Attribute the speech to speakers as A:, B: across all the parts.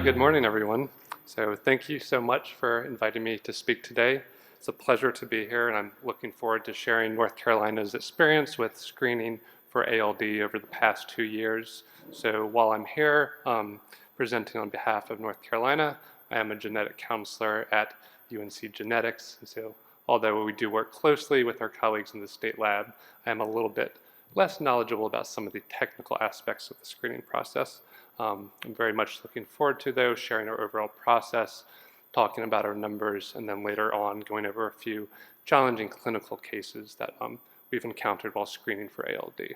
A: good morning, everyone. So thank you so much for inviting me to speak today. It's a pleasure to be here, and I'm looking forward to sharing North Carolina's experience with screening for ALD over the past 2 years. So while I'm here presenting on behalf of North Carolina, I am a genetic counselor at UNC Genetics. And so although we do work closely with our colleagues in the state lab, I am a little bit less knowledgeable about some of the technical aspects of the screening process. I'm very much looking forward to those, sharing our overall process, talking about our numbers, and then later on going over a few challenging clinical cases that we've encountered while screening for ALD.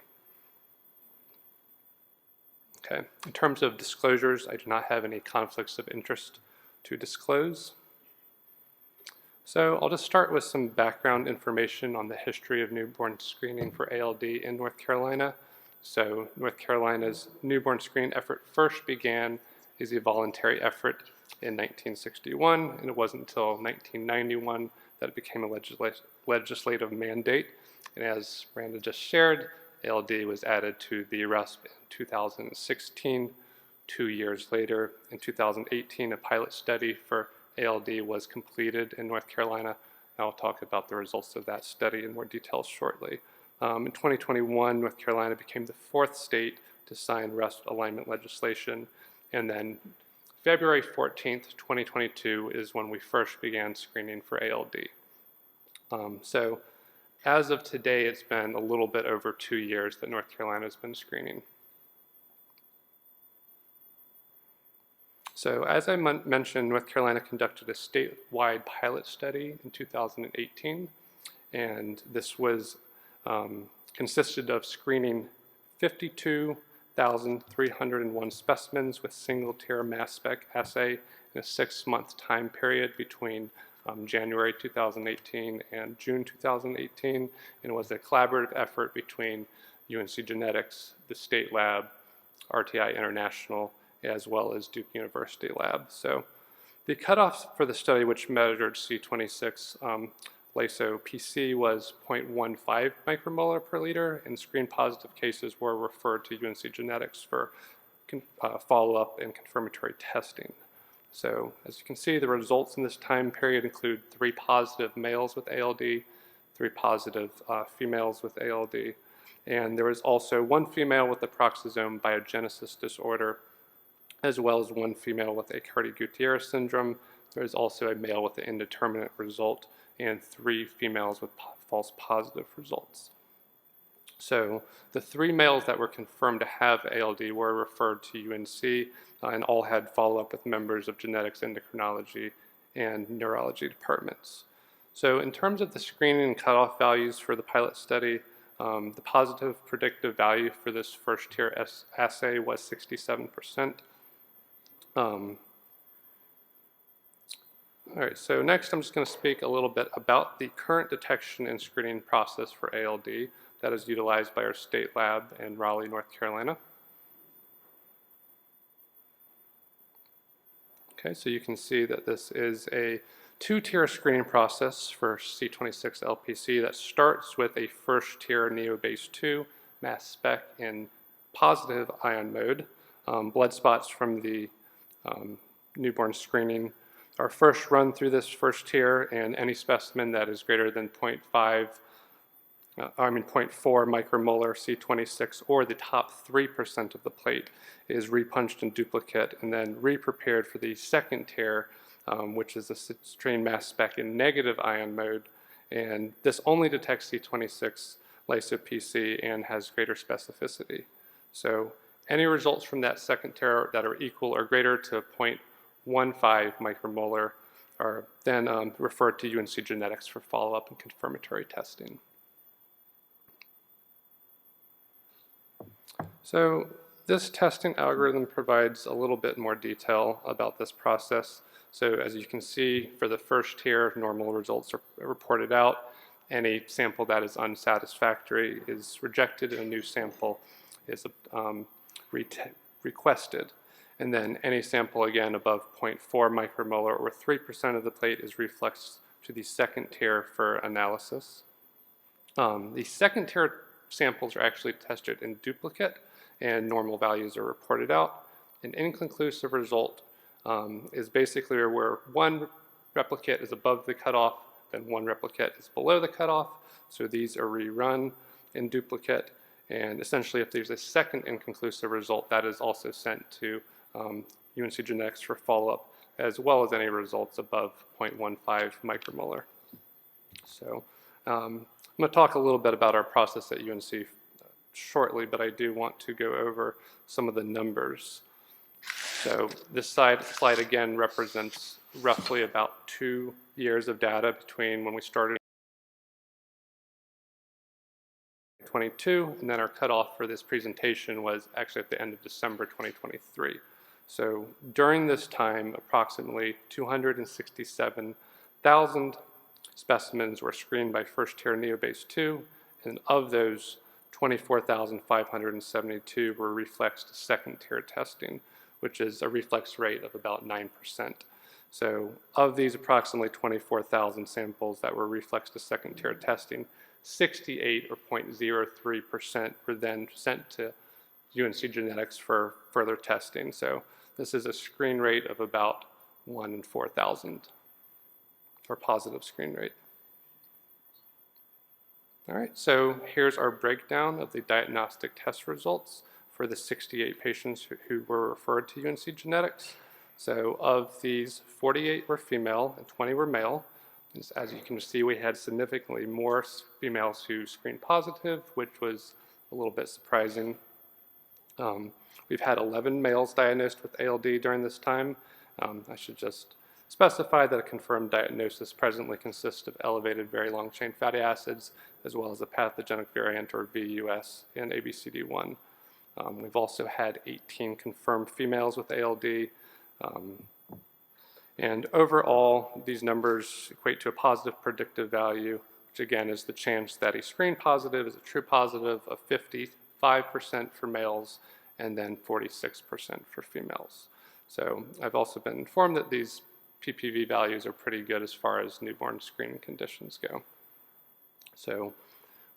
A: Okay, in terms of disclosures, I do not have any conflicts of interest to disclose. So I'll just start with some background information on the history of newborn screening for ALD in North Carolina. So North Carolina's newborn screening effort first began as a voluntary effort in 1961, and it wasn't until 1991 that it became a legislative mandate. And as Miranda just shared, ALD was added to the RUSP in 2016. 2 years later, in 2018, a pilot study for ALD was completed in North Carolina. And I'll talk about the results of that study in more detail shortly. In 2021, North Carolina became the 4th state to sign RUSP alignment legislation. And then February 14th, 2022 is when we first began screening for ALD. So as of today, it's been a little bit over 2 years that North Carolina has been screening. So as I mentioned, North Carolina conducted a statewide pilot study in 2018, and this was consisted of screening 52,301 specimens with single-tier mass spec assay in a 6-month time period between January 2018 and June 2018, and it was a collaborative effort between UNC Genetics, the state lab, RTI International, as well as Duke University lab. So the cutoff for the study, which measured C26 lyso-PC, was 0.15 micromolar per liter, and screen-positive cases were referred to UNC Genetics for follow-up and confirmatory testing. So as you can see, the results in this time period include 3 positive males with ALD, 3 positive females with ALD, and there was also 1 female with a peroxisome biogenesis disorder, as well as 1 female with Aicardi-Gutierrez syndrome. There is also a male with an indeterminate result and 3 females with false positive results. So the 3 males that were confirmed to have ALD were referred to UNC and all had follow-up with members of genetics, endocrinology, and neurology departments. So in terms of the screening and cutoff values for the pilot study, the positive predictive value for this first tier assay was 67%. All right, so next I'm just going to speak a little bit about the current detection and screening process for ALD that is utilized by our state lab in Raleigh, North Carolina. Okay, so you can see that this is a 2-tier screening process for C26 LPC that starts with a first-tier NeoBase 2 mass spec in positive ion mode. Blood spots from the newborn screening are first run through this first tier, and any specimen that is greater than 0.4 micromolar C26 or the top 3% of the plate is repunched in duplicate and then re-prepared for the second tier, which is a strain mass spec in negative ion mode, and this only detects C26 lyso-PC and has greater specificity. So any results from that second tier that are equal or greater to 0.15 micromolar are then referred to UNC Genetics for follow-up and confirmatory testing. So this testing algorithm provides a little bit more detail about this process. So as you can see, for the first tier, normal results are reported out. Any sample that is unsatisfactory is rejected, and a new sample is requested. And then any sample, again, above 0.4 micromolar or 3% of the plate is reflexed to the second tier for analysis. The second tier samples are actually tested in duplicate, and normal values are reported out. An inconclusive result is basically where one replicate is above the cutoff, then one replicate is below the cutoff. So these are rerun in duplicate. And essentially, if there's a second inconclusive result, that is also sent to UNC Genetics for follow-up, as well as any results above 0.15 micromolar. So I'm going to talk a little bit about our process at UNC shortly, but I do want to go over some of the numbers. So this slide again represents roughly about 2 years of data between when we started 2022, and then our cutoff for this presentation was actually at the end of December 2023. So during this time, approximately 267,000 specimens were screened by first-tier Neobase 2, and of those, 24,572 were reflexed second-tier testing, which is a reflex rate of about 9%. So of these approximately 24,000 samples that were reflexed to second-tier testing, 68 or 0.03% were then sent to UNC Genetics for further testing. So this is a screen rate of about 1 in 4,000, or positive screen rate. All right, so here's our breakdown of the diagnostic test results for the 68 patients who were referred to UNC Genetics. So of these, 48 were female and 20 were male. As you can see, we had significantly more females who screened positive, which was a little bit surprising. We've had 11 males diagnosed with ALD during this time. I should just specify that a confirmed diagnosis presently consists of elevated very long-chain fatty acids, as well as a pathogenic variant, or VUS, in ABCD1. We've also had 18 confirmed females with ALD. And overall, these numbers equate to a positive predictive value, which again is the chance that a screen positive is a true positive, of 55% for males and then 46% for females. So I've also been informed that these PPV values are pretty good as far as newborn screening conditions go. So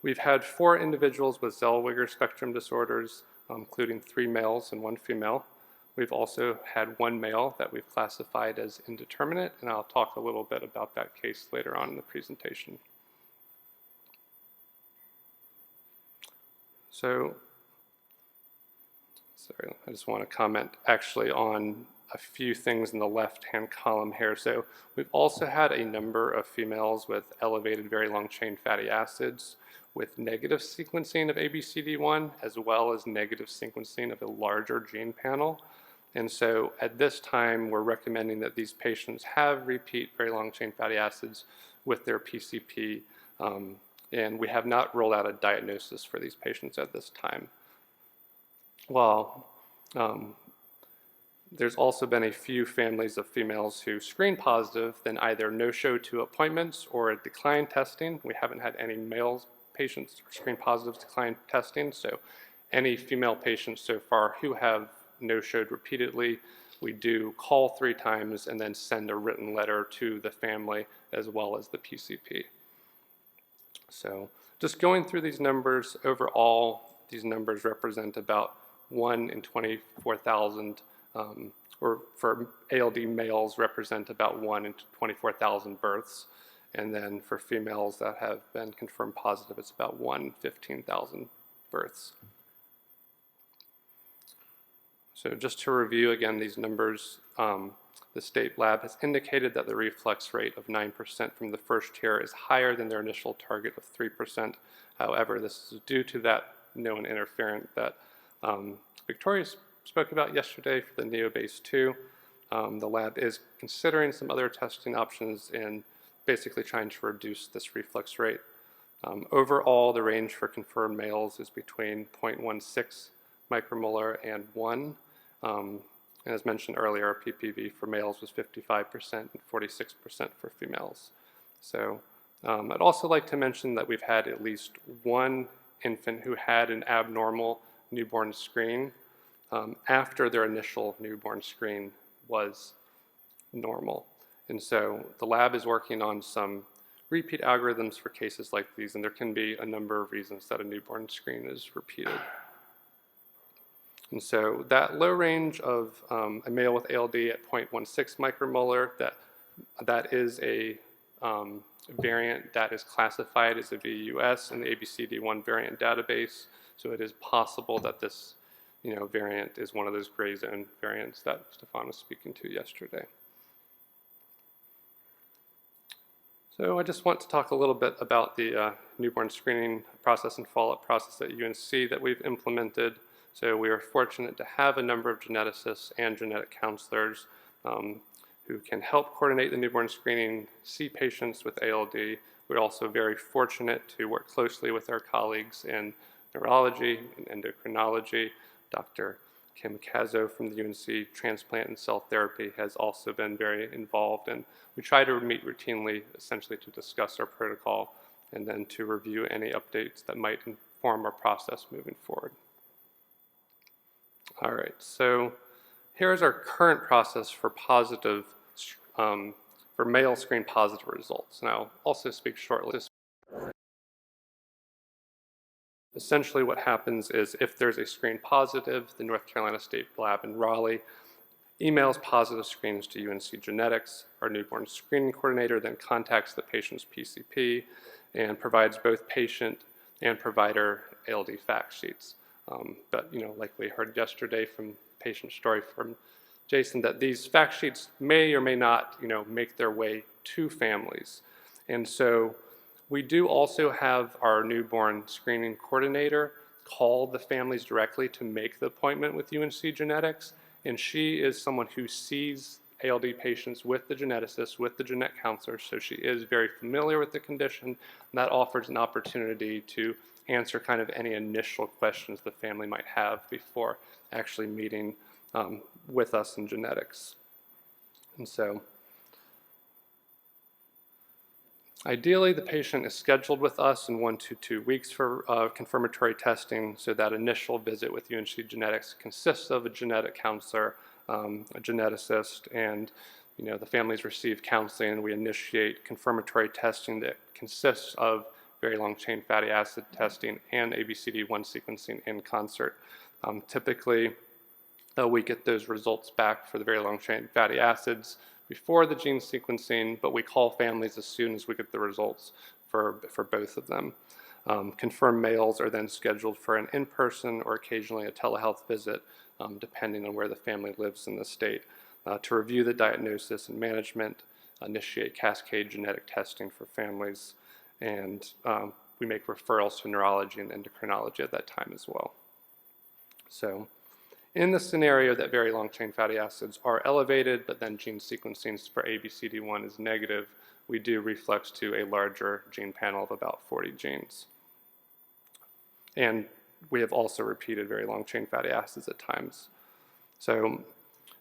A: we've had 4 individuals with Zellweger spectrum disorders, including 3 males and 1 female. We've also had 1 male that we've classified as indeterminate, and I'll talk a little bit about that case later on in the presentation. So, sorry, I just want to comment actually on a few things in the left-hand column here. So we've also had a number of females with elevated very long-chain fatty acids with negative sequencing of ABCD1, as well as negative sequencing of a larger gene panel. And so at this time, we're recommending that these patients have repeat very long-chain fatty acids with their PCP, and we have not rolled out a diagnosis for these patients at this time. While there's also been a few families of females who screen positive, then either no-show to appointments or decline testing. We haven't had any male patients screen positive decline testing, so any female patients so far who have no-showed repeatedly, we do call 3 times and then send a written letter to the family as well as the PCP. So just going through these numbers, overall, these numbers represent about 1 in 24,000, or for ALD males represent about 1 in 24,000 births. And then for females that have been confirmed positive, it's about 1 in 15,000 births. So just to review again these numbers, the state lab has indicated that the reflex rate of 9% from the first tier is higher than their initial target of 3%. However, this is due to that known interferent that Victoria spoke about yesterday for the Neobase 2. The lab is considering some other testing options in basically trying to reduce this reflex rate. Overall, the range for confirmed males is between 0.16 micromolar and 1. And as mentioned earlier, our PPV for males was 55% and 46% for females. So I'd also like to mention that we've had at least 1 infant who had an abnormal newborn screen after their initial newborn screen was normal. And so the lab is working on some repeat algorithms for cases like these, and there can be a number of reasons that a newborn screen is repeated. And so that low range of a male with ALD at 0.16 micromolar, that is a variant that is classified as a VUS in the ABCD1 variant database. So it is possible that this variant is one of those gray zone variants that Stefan was speaking to yesterday. So I just want to talk a little bit about the newborn screening process and follow-up process at UNC that we've implemented. So we are fortunate to have a number of geneticists and genetic counselors who can help coordinate the newborn screening, see patients with ALD. We're also very fortunate to work closely with our colleagues in neurology and endocrinology. Dr. Kim Kazo from the UNC Transplant and Cell Therapy has also been very involved, and we try to meet routinely essentially to discuss our protocol and then to review any updates that might inform our process moving forward. All right, so here's our current process for for male screen positive results. And I'll also speak shortly. Essentially what happens is if there's a screen positive, the North Carolina State Lab in Raleigh emails positive screens to UNC Genetics. Our newborn screening coordinator then contacts the patient's PCP and provides both patient and provider ALD fact sheets. But like we heard yesterday from patient story from Jason, that these fact sheets may or may not make their way to families. And so we do also have our newborn screening coordinator call the families directly to make the appointment with UNC Genetics, and she is someone who sees ALD patients with the geneticist, with the genetic counselor, so she is very familiar with the condition, and that offers an opportunity to answer kind of any initial questions the family might have before actually meeting with us in genetics. And so ideally, the patient is scheduled with us in 1 to 2 weeks for confirmatory testing, so that initial visit with UNC Genetics consists of a genetic counselor, a geneticist, and the families receive counseling, and we initiate confirmatory testing that consists of very long chain fatty acid testing and ABCD1 sequencing in concert. Typically, we get those results back for the very long chain fatty acids before the gene sequencing, but we call families as soon as we get the results for both of them. Confirmed males are then scheduled for an in-person or occasionally a telehealth visit, depending on where the family lives in the state, to review the diagnosis and management, initiate cascade genetic testing for families, and we make referrals to neurology and endocrinology at that time as well. So in the scenario that very long chain fatty acids are elevated, but then gene sequencing for ABCD1 is negative, we do reflex to a larger gene panel of about 40 genes. And we have also repeated very long chain fatty acids at times. So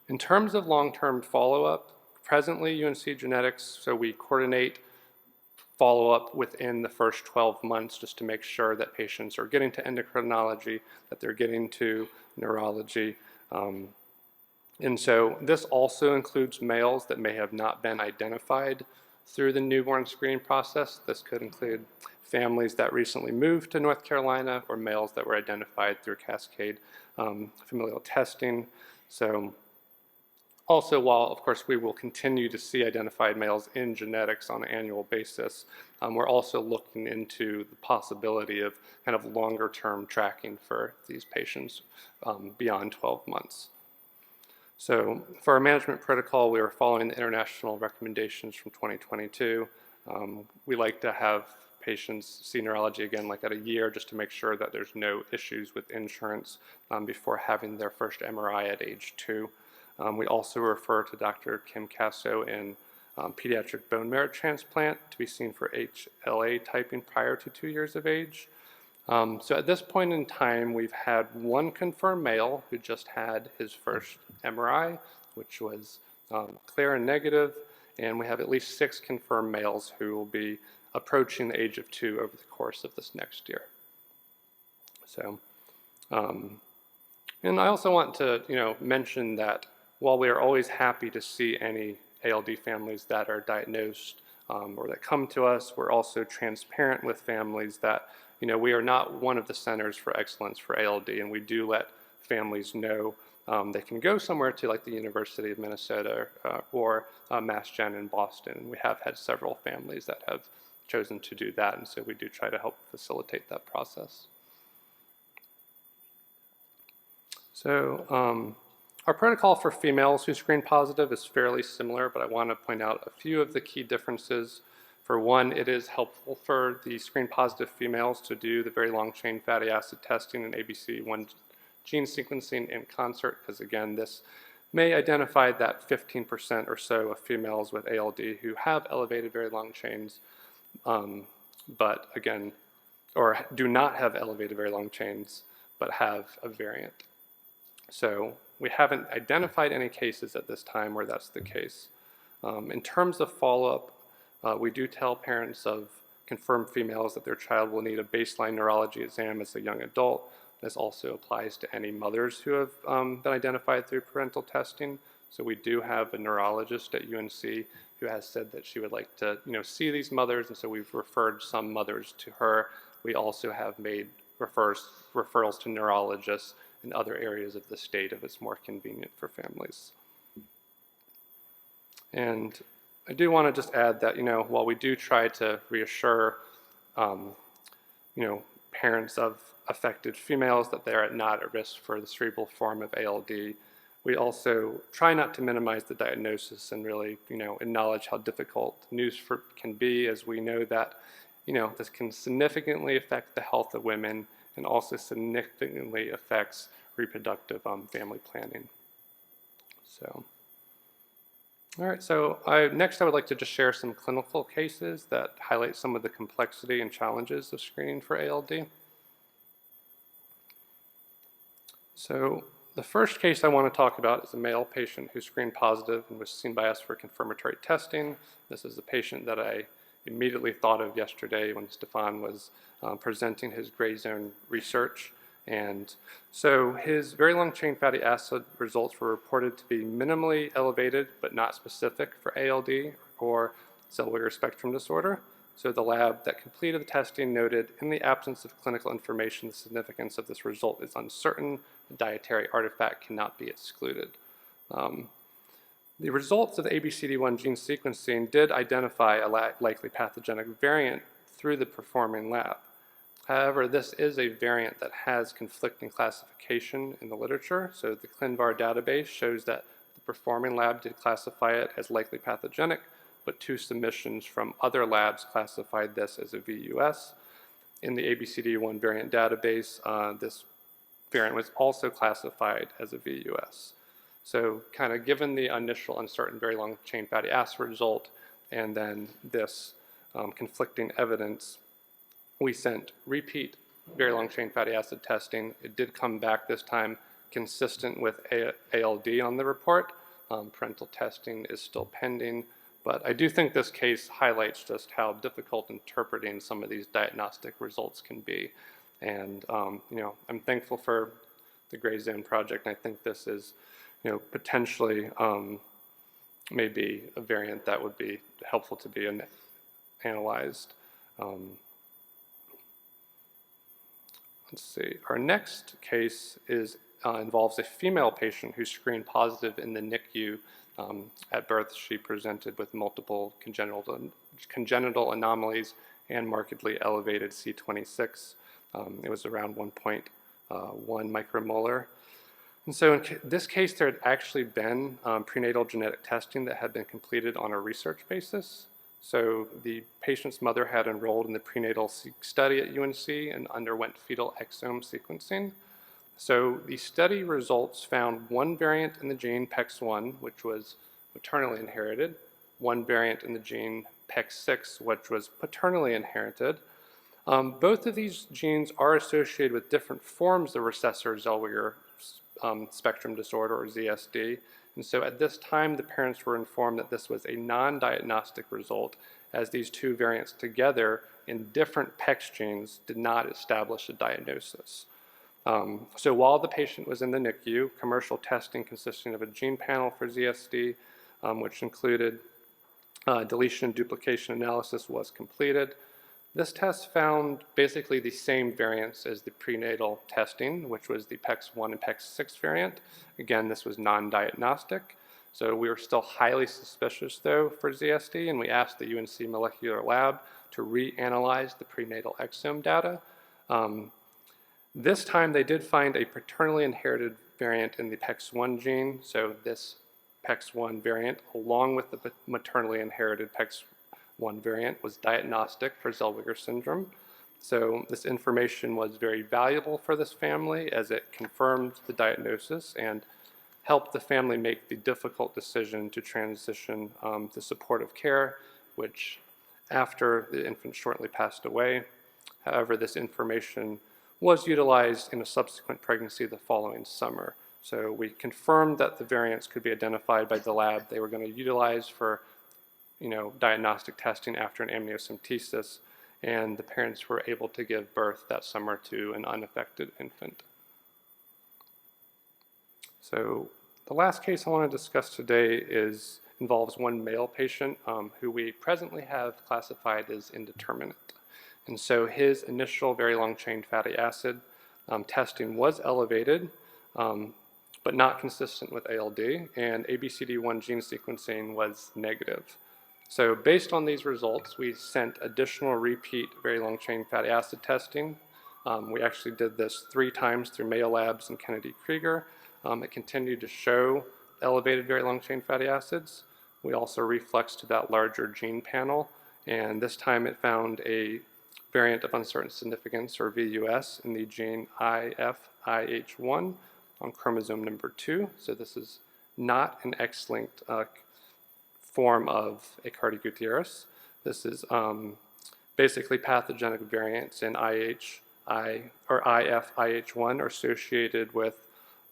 A: in terms of long-term follow-up, presently UNC Genetics, so we coordinate follow-up within the first 12 months just to make sure that patients are getting to endocrinology, that they're getting to neurology. And so this also includes males that may have not been identified through the newborn screening process. This could include families that recently moved to North Carolina or males that were identified through cascade familial testing. So also, while of course we will continue to see identified males in genetics on an annual basis, we're also looking into the possibility of kind of longer term tracking for these patients beyond 12 months. So for our management protocol, we are following the international recommendations from 2022. We like to have patients see neurology again like at a year just to make sure that there's no issues with insurance before having their first MRI at age 2. We also refer to Dr. Kim Kasso in pediatric bone marrow transplant to be seen for HLA typing prior to 2 years of age. So at this point in time, we've had one confirmed male who just had his first MRI, which was clear and negative, and we have at least 6 confirmed males who will be approaching the age of 2 over the course of this next year. So, and I also want to mention that while we are always happy to see any ALD families that are diagnosed or that come to us, we're also transparent with families that we are not one of the centers for excellence for ALD, and we do let families know they can go somewhere to like the University of Minnesota or Mass Gen in Boston. We have had several families that have chosen to do that, and so we do try to help facilitate that process. So our protocol for females who screen positive is fairly similar, but I want to point out a few of the key differences. For one, it is helpful for the screen positive females to do the very long chain fatty acid testing and ABCD1 gene sequencing in concert, because again, this may identify that 15% or so of females with ALD who have elevated very long chains, but again, or do not have elevated very long chains, but have a variant. So we haven't identified any cases at this time where that's the case. In terms of follow-up, we do tell parents of confirmed females that their child will need a baseline neurology exam as a young adult. This also applies to any mothers who have been identified through parental testing. So we do have a neurologist at UNC who has said that she would like to, see these mothers, and so we've referred some mothers to her. We also have made referrals to neurologists in other areas of the state if it's more convenient for families. And I do want to just add that, while we do try to reassure, parents of affected females that they are not at risk for the cerebral form of ALD, we also try not to minimize the diagnosis and really, acknowledge how difficult news can be, as we know that, this can significantly affect the health of women and also significantly affects reproductive family planning. So, all right, so next I would like to just share some clinical cases that highlight some of the complexity and challenges of screening for ALD. So the first case I want to talk about is a male patient who screened positive and was seen by us for confirmatory testing. This is a patient that I immediately thought of yesterday when Stefan was presenting his gray zone research. And so his very long chain fatty acid results were reported to be minimally elevated but not specific for ALD or Zellweger spectrum disorder. So the lab that completed the testing noted, in the absence of clinical information, the significance of this result is uncertain. The dietary artifact cannot be excluded. The results of the ABCD1 gene sequencing did identify a likely pathogenic variant through the performing lab. However, this is a variant that has conflicting classification in the literature. So the ClinVar database shows that the performing lab did classify it as likely pathogenic, but 2 submissions from other labs classified this as a VUS. In the ABCD1 variant database, this variant was also classified as a VUS. So kind of given the initial uncertain very long chain fatty acid result and then this conflicting evidence, we sent repeat very long chain fatty acid testing. It did come back this time consistent with ALD on the report. Parental testing is still pending, but I do think this case highlights just how difficult interpreting some of these diagnostic results can be. And I'm thankful for the Gray Zone project. I think this is, potentially maybe a variant that would be helpful to be analyzed. Let's see. Our next case involves a female patient who screened positive in the NICU. At birth, she presented with multiple congenital anomalies and markedly elevated C26. It was around 1.1 micromolar. And so in this case, there had actually been prenatal genetic testing that had been completed on a research basis. So the patient's mother had enrolled in the prenatal study at UNC and underwent fetal exome sequencing. So the study results found 1 variant in the gene PEX1, which was maternally inherited, 1 variant in the gene PEX6, which was paternally inherited. Both of these genes are associated with different forms of recessive Zellweger spectrum disorder, or ZSD. And so at this time, the parents were informed that this was a non-diagnostic result, as these 2 variants together in different PEX genes did not establish a diagnosis. So while the patient was in the NICU, commercial testing consisting of a gene panel for ZSD, which included deletion and duplication analysis, was completed. This test found basically the same variants as the prenatal testing, which was the PEX1 and PEX6 variant. Again, this was non-diagnostic. So we were still highly suspicious, though, for ZSD, and we asked the UNC molecular lab to reanalyze the prenatal exome data. This time, they did find a paternally inherited variant in the PEX1 gene. So this PEX1 variant, along with the maternally inherited PEX1 variant, was diagnostic for Zellweger syndrome. So this information was very valuable for this family as it confirmed the diagnosis and helped the family make the difficult decision to transition to supportive care, which after the infant shortly passed away. However, this information was utilized in a subsequent pregnancy the following summer. So we confirmed that the variants could be identified by the lab they were going to utilize for diagnostic testing after an amniocentesis, and the parents were able to give birth that summer to an unaffected infant. So the last case I want to discuss today involves one male patient who we presently have classified as indeterminate. And so his initial very long-chain fatty acid testing was elevated, but not consistent with ALD, and ABCD1 gene sequencing was negative. So based on these results, we sent additional repeat very long-chain fatty acid testing. We actually did this 3 times through Mayo Labs and Kennedy Krieger. It continued to show elevated very long-chain fatty acids. We also reflexed to that larger gene panel, and this time it found a variant of uncertain significance, or VUS, in the gene IFIH1 on chromosome number 2. So this is not an X-linked form of Aicardi-Gutierrez. This is basically pathogenic variants in IFIH1 are associated with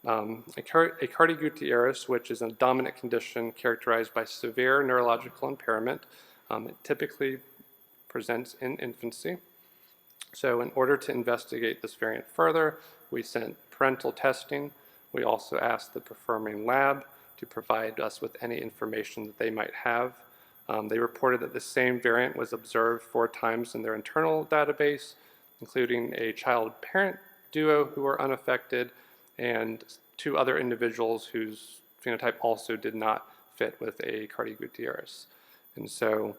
A: Aicardi-Gutierrez, which is a dominant condition characterized by severe neurological impairment. It typically presents in infancy. So in order to investigate this variant further, we sent parental testing. We also asked the performing lab to provide us with any information that they might have. They reported that the same variant was observed 4 times in their internal database, including a child-parent duo who were unaffected and 2 other individuals whose phenotype also did not fit with Aicardi-Gutierrez. And so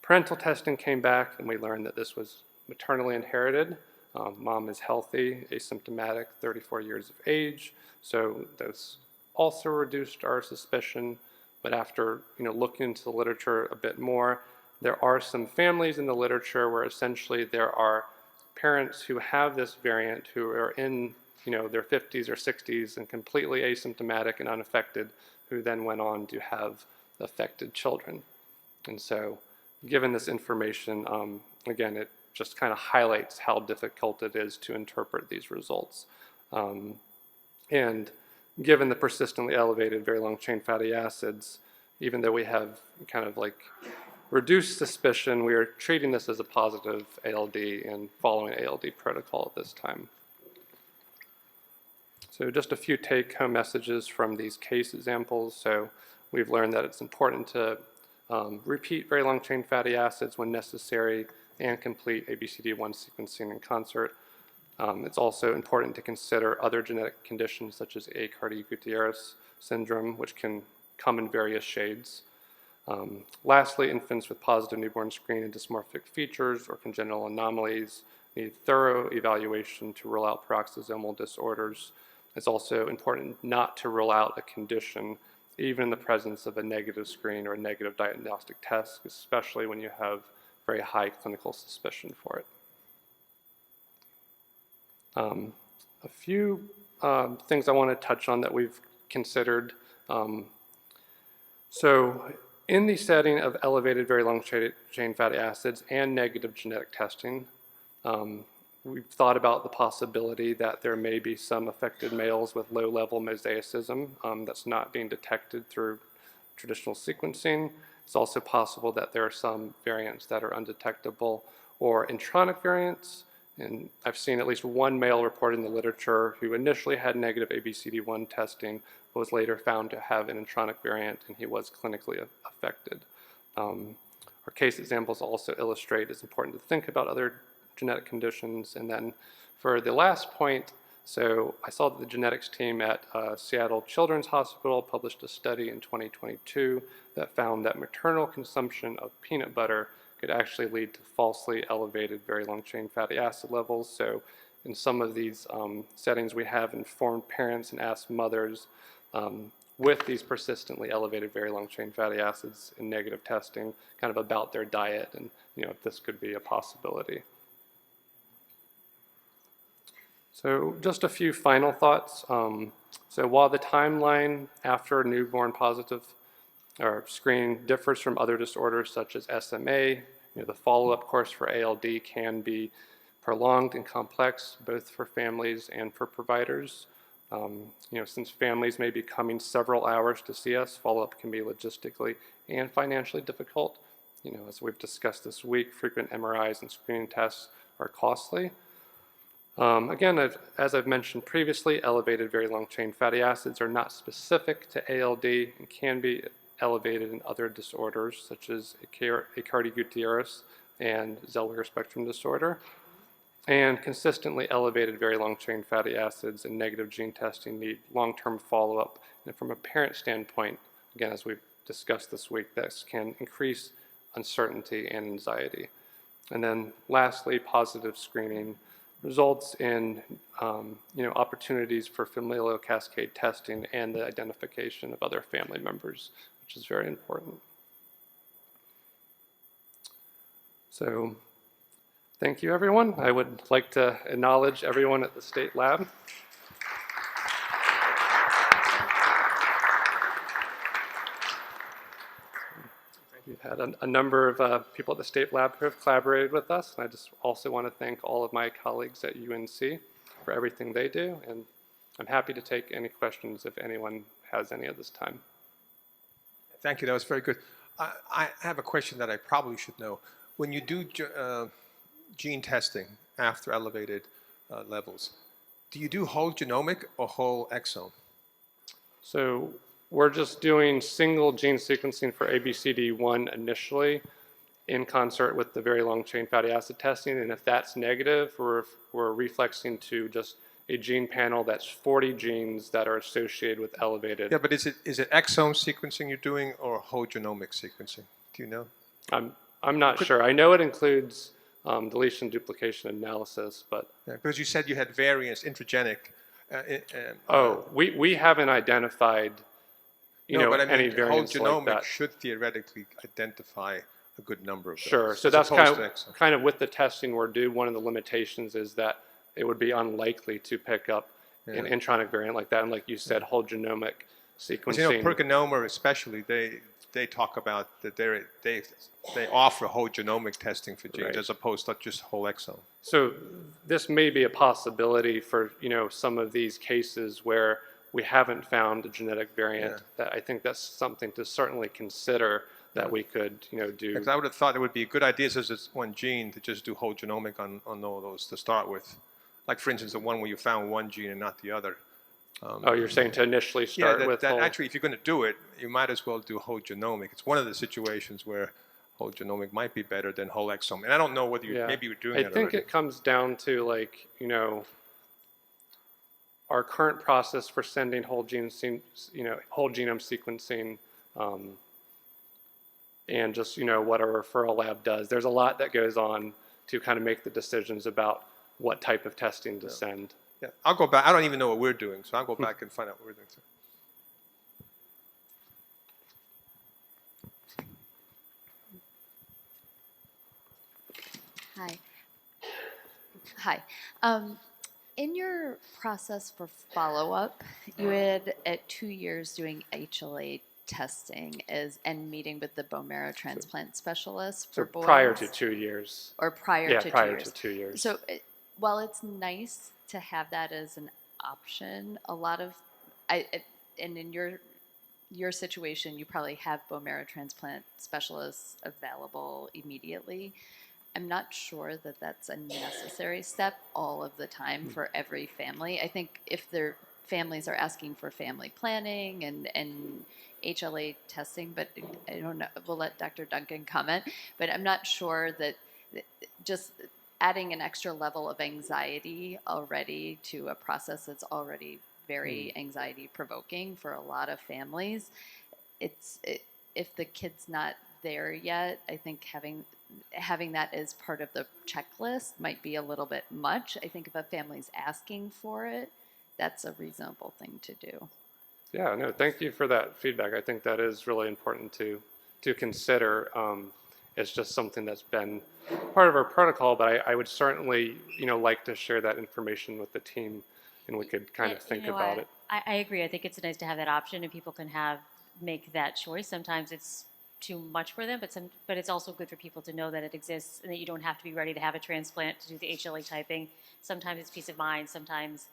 A: parental testing came back, and we learned that this was maternally inherited. Mom is healthy, asymptomatic, 34 years of age. So this also reduced our suspicion. But after looking into the literature a bit more, there are some families in the literature where essentially there are parents who have this variant who are in their 50s or 60s and completely asymptomatic and unaffected, who then went on to have affected children. And so given this information, again, it just kind of highlights how difficult it is to interpret these results. And given the persistently elevated very long-chain fatty acids, even though we have kind of reduced suspicion, we are treating this as a positive ALD and following ALD protocol at this time. So just a few take-home messages from these case examples. So we've learned that it's important to repeat very long-chain fatty acids when necessary and complete ABCD1 sequencing in concert. It's also important to consider other genetic conditions such as Aicardi-Gutierrez syndrome, which can come in various shades. Lastly, infants with positive newborn screen and dysmorphic features or congenital anomalies need thorough evaluation to rule out peroxisomal disorders. It's also important not to rule out a condition even in the presence of a negative screen or a negative diagnostic test, especially when you have very high clinical suspicion for it. A few things I want to touch on that we've considered. So in the setting of elevated very long-chain fatty acids and negative genetic testing, we've thought about the possibility that there may be some affected males with low-level mosaicism that's not being detected through traditional sequencing. It's also possible that there are some variants that are undetectable or intronic variants. And I've seen at least one male reported in the literature who initially had negative ABCD1 testing, but was later found to have an intronic variant, and he was clinically affected. Our our case examples also illustrate it's important to think about other genetic conditions. And then for the last point, so I saw that the genetics team at Seattle Children's Hospital published a study in 2022 that found that maternal consumption of peanut butter could actually lead to falsely elevated very long chain fatty acid levels. So in some of these settings, we have informed parents and asked mothers with these persistently elevated very long chain fatty acids in negative testing kind of about their diet and if this could be a possibility. So just a few final thoughts. So while the timeline after newborn positive or screening differs from other disorders such as SMA, the follow-up course for ALD can be prolonged and complex both for families and for providers. Since families may be coming several hours to see us, follow-up can be logistically and financially difficult. As we've discussed this week, frequent MRIs and screening tests are costly. Again, as I've mentioned previously, elevated very long chain fatty acids are not specific to ALD and can be elevated in other disorders such as Aicardi Goutieres and Zellweger spectrum disorder. And consistently elevated very long chain fatty acids and negative gene testing need long-term follow-up. And from a parent standpoint, again, as we've discussed this week, this can increase uncertainty and anxiety. And then lastly, positive screening results in opportunities for familial cascade testing and the identification of other family members, which is very important. So thank you, everyone. I would like to acknowledge everyone at the state lab. We've had a number of people at the state lab who have collaborated with us, and I just also want to thank all of my colleagues at UNC for everything they do, and I'm happy to take any questions if anyone has any at this time.
B: Thank you, that was very good. I have a question that I probably should know. When you do gene testing after elevated levels, do you do whole genomic or whole exome?
A: So we're just doing single gene sequencing for ABCD1 initially in concert with the very long chain fatty acid testing. And if that's negative, we're reflexing to just a gene panel that's 40 genes that are associated with elevated.
B: Yeah, but is it exome sequencing you're doing or whole genomic sequencing? Do you know?
A: I'm not sure. I know it includes deletion duplication analysis, but
B: yeah, because you said you had variants intragenic.
A: We haven't identified
B: but I mean,
A: any variants
B: whole genomic
A: like that.
B: should theoretically identify a good number of those.
A: Sure. So that's kind of with the testing we're doing. One of the limitations is that it would be unlikely to pick up an intronic variant like that. And like you said, whole genomic sequencing.
B: PerkinElmer especially, they talk about that they offer whole genomic testing for genes as opposed to just whole exome.
A: So this may be a possibility for some of these cases where we haven't found a genetic variant. That I think that's something to certainly consider that we could do.
B: Because I would have thought it would be a good idea since it's one gene to just do whole genomic on all those to start with. Like for instance, the one where you found one gene and not the other.
A: You're saying to initially start with whole...
B: Actually, if you're going to do it, you might as well do whole genomic. It's one of the situations where whole genomic might be better than whole exome. And I don't know whether maybe you're doing that already.
A: I think it comes down to our current process for sending whole genome sequencing, and just what our referral lab does. There's a lot that goes on to kind of make the decisions about what type of testing to send.
B: Yeah, I'll go back. I don't even know what we're doing, so I'll go back and find out what we're doing.
C: Hi. In your process for follow-up, you had at 2 years doing HLA testing and meeting with the bone marrow transplant specialist for boys.
A: Prior to 2 years.
C: Or prior to 2 years.
A: Yeah, prior to 2 years.
C: So while it's nice to have that as an option, a lot of, and in your situation, you probably have bone marrow transplant specialists available immediately. I'm not sure that that's a necessary step all of the time for every family. I think if they're families are asking for family planning and HLA testing, but I don't know. We'll let Dr. Duncan comment, but I'm not sure that just adding an extra level of anxiety already to a process that's already very anxiety provoking for a lot of families. If the kid's not there yet, I think having that as part of the checklist might be a little bit much. I think if a family's asking for it, that's a reasonable thing to do.
A: Yeah, no, thank you for that feedback. I think that is really important to consider. It's just something that's been part of our protocol, but I would certainly, like to share that information with the team, and we could kind of think about it.
D: I agree. I think it's nice to have that option, and people can make that choice. Sometimes it's too much for them, but it's also good for people to know that it exists and that you don't have to be ready to have a transplant to do the HLA typing. Sometimes it's peace of mind. Sometimes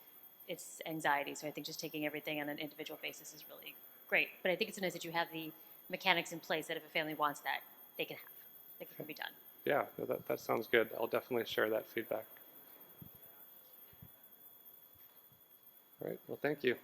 D: it's anxiety. So I think just taking everything on an individual basis is really great. But I think it's nice that you have the mechanics in place that if a family wants that, they can have. It can be done.
A: Yeah, no, that sounds good. I'll definitely share that feedback. All right, well, thank you.